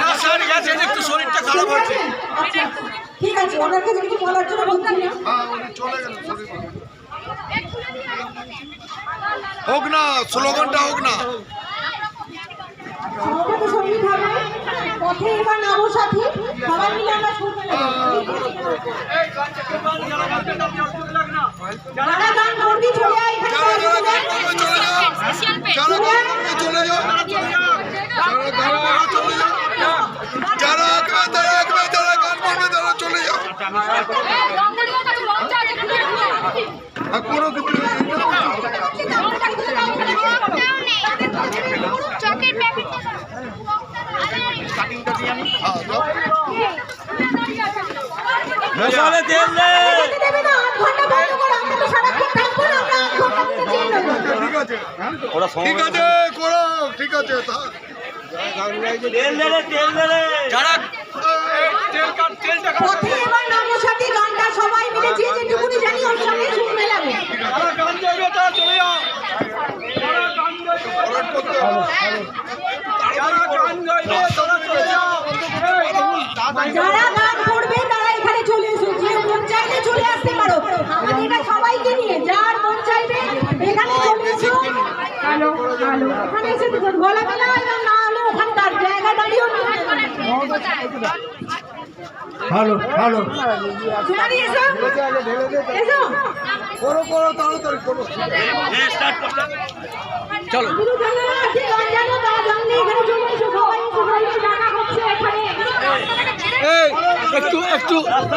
না স্যার গেছেন, একটু শরীরটা খারাপ হচ্ছে। ঠিক আছে, ওনাকে যদি বলার জন্য বলতেন না। চলে গেল, হোক না স্লোগানটা হোক না। পথে এবার নামো সাথী, সবাই মিলে আমরা শুনতে যারা গান করবি চলে আয়, ঠিক আছে পথে এবার নামো সাথী গানটা সবাই মিলে যে যেটুকুনি জানি ওর সঙ্গে সুর মেলাবে। যারা গান করবে তারা এখানে চলে এসো, যে মন চাইলে চলে আসতে পারো। আমাদের এটা সবাইকে নিয়ে, যার মন চাইবে এখানে চলে এসো। এখানে এসে গলা মেলা একদম না হলে ওখানকার জায়গা দাঁড়িয়েও হ্যালো হ্যালো তোমারই এসো এসো চলো গুরু জানানো আছে, গান জানো তারা জানলে এখানে চলে এসো। সবাই এসো, সবাইকে জানা হচ্ছে এখানে। একটু একটু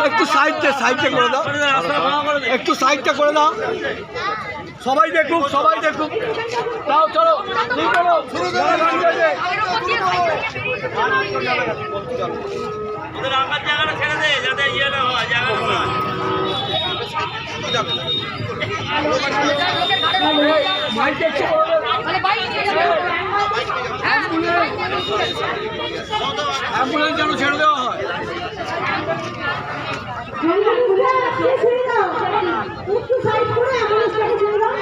একটু সাইডটা করে দাও, একটু সাইডটা করে দাও, সবাই দেখুক তাও চলো অ্যাম্বুলেন্স যেন ছেড়ে দেওয়া হয়। একটু সাইড করে অ্যাম্বুলেন্সটাকে ছেড়ে দাও।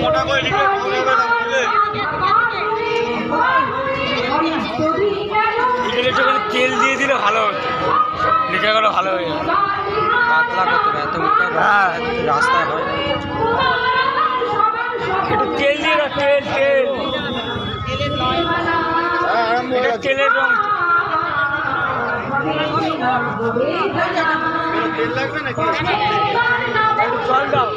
মোটা করে লিখে তেল দিয়ে দিলে ভালো হতো, লিখে গেলে ভালো হয়ে যাবে। পাতলা করতে হবে, এত মোটা রাস্তায় হয়। একটু তেল দিয়ে দাও, তেল তেলের রং তেল লাগবে নাকি? জল দাও।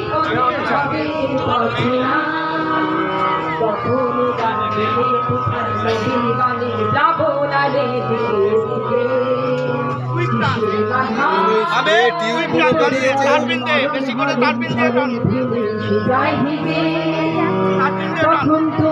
তখন তো